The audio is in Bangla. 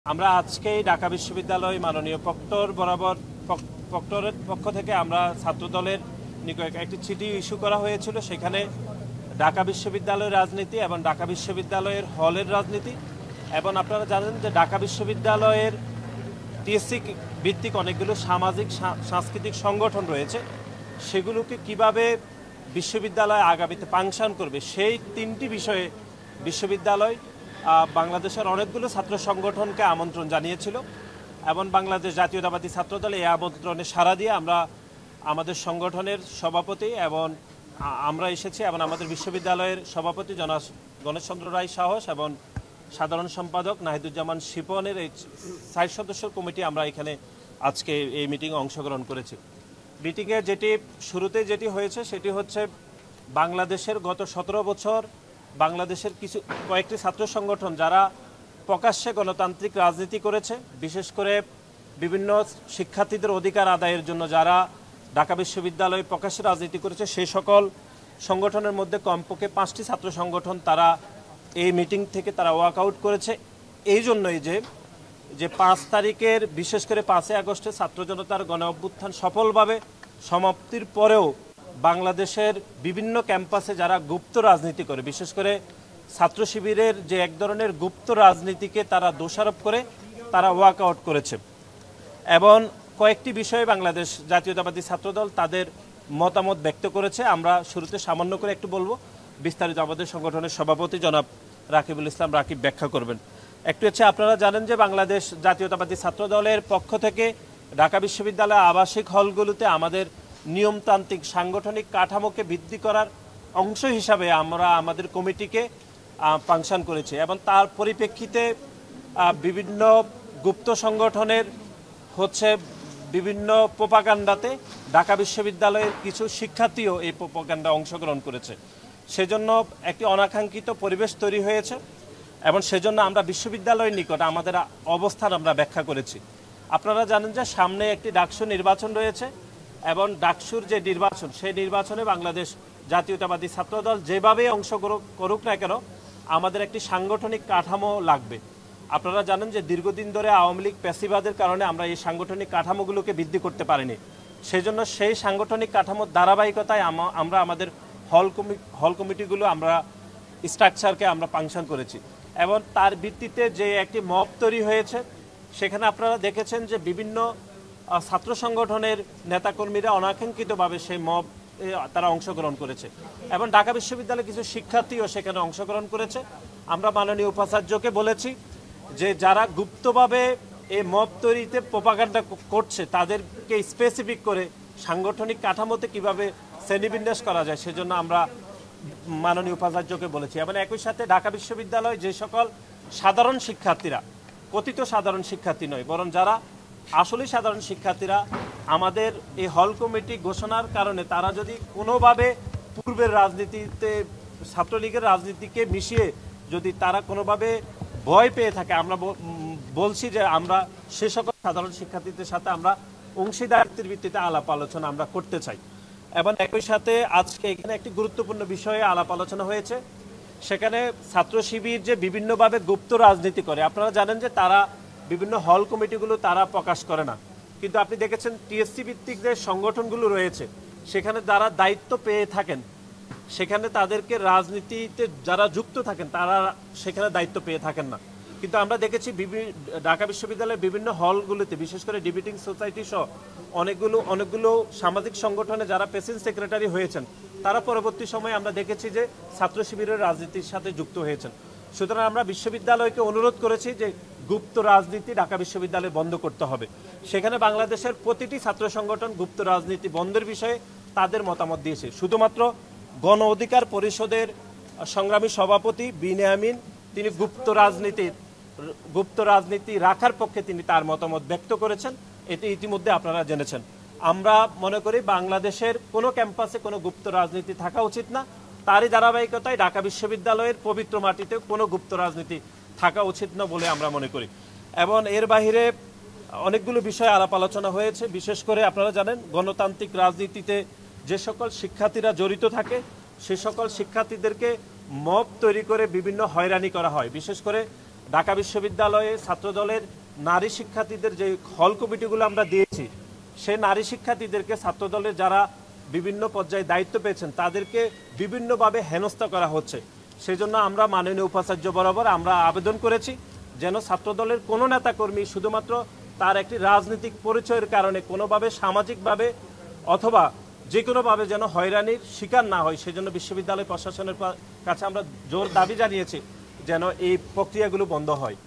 আমরা আজকেই ঢাকা বিশ্ববিদ্যালয় মাননীয় প্রক্টর বরাবর প্রক্টরের পক্ষ থেকে আমরা ছাত্রদলের নিকট একটি চিঠি ইস্যু করা হয়েছিল। সেখানে ঢাকা বিশ্ববিদ্যালয়ের রাজনীতি এবং ঢাকা বিশ্ববিদ্যালয়ের হলের রাজনীতি এবং আপনারা জানেন যে ঢাকা বিশ্ববিদ্যালয়ের টিএসসি ভিত্তিক অনেকগুলো সামাজিক সাংস্কৃতিক সংগঠন রয়েছে, সেগুলোকে কিভাবে বিশ্ববিদ্যালয় আগামীতে ফাংশন করবে সেই তিনটি বিষয়ে বিশ্ববিদ্যালয় বাংলাদেশের অনেকগুলো ছাত্র সংগঠনকে আমন্ত্রণ জানিয়েছিল এবং বাংলাদেশ জাতীয়তাবাদী ছাত্রদল এই আমন্ত্রণে সাড়া দিয়ে আমরা আমাদের সংগঠনের সভাপতি এবং আমরা এসেছি এবং আমাদের বিশ্ববিদ্যালয়ের সভাপতি জনাব গণেশচন্দ্র রায় সাহস এবং সাধারণ সম্পাদক নাহিদুজ্জামান শিপনের এই ৬০ সদস্যের কমিটি আমরা এখানে আজকে এই মিটিংয়ে অংশগ্রহণ করেছি। মিটিংয়ে শুরুতে যেটি হয়েছে সেটি হচ্ছে বাংলাদেশের গত ১৭ বছর বাংলাদেশের কয়েকটি ছাত্র সংগঠন যারা প্রকাশ্যে গণতান্ত্রিক রাজনীতি করেছে, বিশেষ করে বিভিন্ন শিক্ষার্থীদের অধিকার আদায়ের জন্য যারা ঢাকা বিশ্ববিদ্যালয়ে প্রকাশ্যে রাজনীতি করেছে, সেই সকল সংগঠনের মধ্যে কমপক্ষে ৫টি ছাত্র সংগঠন তারা এই মিটিং থেকে তারা ওয়াক আউট করেছে। এই জন্যই যে ৫ তারিখের বিশেষ করে ৫ই আগস্টে ছাত্র জনতার গণ অভ্যুত্থান সফলভাবে সমাপ্তির পরেও বাংলাদেশের বিভিন্ন ক্যাম্পাসে যারা গুপ্ত রাজনীতি করে, বিশেষ করে ছাত্র শিবিরের যে এক ধরনের গুপ্ত রাজনীতিকে তারা দোষারোপ করে তারা ওয়াক আউট করেছে এবং কয়েকটি বিষয়ে বাংলাদেশ জাতীয়তাবাদী ছাত্রদল তাদের মতামত ব্যক্ত করেছে। আমরা শুরুতে সামান্য করে একটু বলবো, বিস্তারিত আমাদের সংগঠনের সভাপতি জনাব রাকিবুল ইসলাম রাকিব ব্যাখ্যা করবেন। একটু হচ্ছে আপনারা জানেন যে বাংলাদেশ জাতীয়তাবাদী ছাত্রদলের পক্ষ থেকে ঢাকা বিশ্ববিদ্যালয় আবাসিক হলগুলোতে আমাদের নিয়মতান্ত্রিক সাংগঠনিক কাঠামোকে বৃদ্ধি করার অংশ হিসাবে আমরা আমাদের কমিটিকে ফাংশন করেছি এবং তার পরিপ্রেক্ষিতে বিভিন্ন গুপ্ত সংগঠনের বিভিন্ন প্রোপাগান্ডাতে ঢাকা বিশ্ববিদ্যালয়ের কিছু শিক্ষার্থীও এই প্রোপাগান্ডা অংশগ্রহণ করেছে। সেজন্য একটি অনাকাঙ্ক্ষিত পরিবেশ তৈরি হয়েছে এবং সেজন্য আমরা বিশ্ববিদ্যালয়ের নিকট আমাদের অবস্থান আমরা ব্যাখ্যা করেছি। আপনারা জানেন যে সামনে একটি ডাকসু নির্বাচন রয়েছে এবং ডাকসুর যে নির্বাচন, সেই নির্বাচনে বাংলাদেশ জাতীয়তাবাদী ছাত্রদল যেভাবে অংশগ্রহণ করুক না কেন আমাদের একটি সাংগঠনিক কাঠামো লাগবে। আপনারা জানেন যে দীর্ঘদিন ধরে আওয়ামী লীগ প্যাসিবাদের কারণে আমরা এই সাংগঠনিক কাঠামোগুলোকে বৃদ্ধি করতে পারিনি। সেজন্য সেই সাংগঠনিক কাঠামোর ধারাবাহিকতায় আমরা আমাদের হল কমিটিগুলো আমরা স্ট্রাকচারকে আমরা ফাংশন করেছি এবং তার ভিত্তিতে যে একটি মব তৈরি হয়েছে, সেখানে আপনারা দেখেছেন যে বিভিন্ন ছাত্র সংগঠনের নেতাকর্মীরা অনাকাঙ্ক্ষিতভাবে সেই মব তারা অংশগ্রহণ করেছে এবং ঢাকা বিশ্ববিদ্যালয়ের কিছু শিক্ষার্থীও সেখানে অংশগ্রহণ করেছে। আমরা মাননীয় উপাচার্যকে বলেছি যে যারা গুপ্তভাবে এই মব তৈরিতে প্রোপাগান্ডা করছে তাদেরকে স্পেসিফিক করে সাংগঠনিক কাঠামোতে কিভাবে শ্রেণীবিন্যাস করা যায় সেজন্য আমরা মাননীয় উপাচার্যকে বলেছি এবং একই সাথে ঢাকা বিশ্ববিদ্যালয় যে সকল সাধারণ শিক্ষার্থীরা, কথিত সাধারণ শিক্ষার্থী নয় বরং যারা আসলেই সাধারণ শিক্ষার্থীরা, আমাদের এই হল কমিটি ঘোষণার কারণে তারা যদি কোনোভাবে পূর্বের রাজনীতিতে ছাত্রলীগের রাজনীতিকে মিশিয়ে যদি তারা কোনোভাবে ভয় পেয়ে থাকে, আমরা বলছি যে আমরা সে সকল সাধারণ শিক্ষার্থীদের সাথে আমরা অংশীদারিত্বের ভিত্তিতে আলাপ আলোচনা আমরা করতে চাই এবং একই সাথে আজকে এখানে একটি গুরুত্বপূর্ণ বিষয়ে আলাপ আলোচনা হয়েছে। সেখানে ছাত্র শিবির যে বিভিন্নভাবে গুপ্ত রাজনীতি করে, আপনারা জানেন যে তারা বিভিন্ন হল কমিটিগুলো তারা প্রকাশ করে না, কিন্তু আপনি দেখেছেন টিএসসি ভিত্তিক যে সংগঠনগুলো রয়েছে সেখানে যারা দায়িত্ব পেয়ে থাকেন সেখানে তাদেরকে রাজনীতিতে যারা যুক্ত থাকেন তারা সেখানে দায়িত্ব পেয়ে থাকেন না। কিন্তু আমরা দেখেছি ঢাকা বিশ্ববিদ্যালয়ের বিভিন্ন হলগুলোতে বিশেষ করে ডিবেটিং সোসাইটি সহ অনেকগুলো সামাজিক সংগঠনে যারা প্রেসিডেন্ট সেক্রেটারি হয়েছেন তারা পরবর্তী সময়ে আমরা দেখেছি যে ছাত্র শিবিরের রাজনীতির সাথে যুক্ত হয়েছেন। সুতরাং আমরা বিশ্ববিদ্যালয়কে অনুরোধ করেছি যে গুপ্ত রাজনীতি ঢাকা বিশ্ববিদ্যালয়ে বন্ধ করতে হবে। সেখানে বাংলাদেশের প্রতিটি ছাত্র সংগঠন গুপ্ত রাজনীতি বন্ধের বিষয়ে তাদের মতামত দিয়েছে। শুধুমাত্র গণ অধিকার পরিষদের সংগ্রামী সভাপতি বিনিয়ামিন তিনি গুপ্ত রাজনীতি রাখার পক্ষে তিনি তার মতামত ব্যক্ত করেছেন, এটি ইতিমধ্যে আপনারা জেনেছেন। আমরা মনে করি বাংলাদেশের কোনো ক্যাম্পাসে কোনো গুপ্ত রাজনীতি থাকা উচিত না, তারই ধারাবাহিকতায় ঢাকা বিশ্ববিদ্যালয়ের পবিত্র মাটিতে কোনো গুপ্ত রাজনীতি থাকা উচিত না বলে আমরা মনে করি। এবং এর বাহিরে অনেকগুলো বিষয়ে আলাপ আলোচনা হয়েছে। বিশেষ করে আপনারা জানেন গণতান্ত্রিক রাজনীতিতে যে সকল শিক্ষার্থীরা জড়িত থাকে সে সকল শিক্ষার্থীদেরকে মব তৈরি করে বিভিন্ন হয়রানি করা হয়। বিশেষ করে ঢাকা বিশ্ববিদ্যালয়ে ছাত্রদলের নারী শিক্ষার্থীদের যে হল কমিটিগুলো আমরা দিয়েছি, সেই নারী শিক্ষার্থীদেরকে ছাত্রদলের যারা বিভিন্ন পর্যায়ে দায়িত্ব পেয়েছেন তাদেরকে বিভিন্নভাবে হেনস্থা করা হচ্ছে। সেজন্য আমরা মাননীয় উপাচার্য বরাবর আমরা আবেদন করেছি যেন ছাত্রদলের কোনো নেতাকর্মী শুধুমাত্র তার একটি রাজনৈতিক পরিচয়ের কারণে কোনোভাবে সামাজিকভাবে অথবা যে কোনোভাবে যেন হয়রানির শিকার না হয়, সেজন্য বিশ্ববিদ্যালয় প্রশাসনের কাছে আমরা জোর দাবি জানিয়েছি যেন এই প্রক্রিয়াগুলো বন্ধ হয়।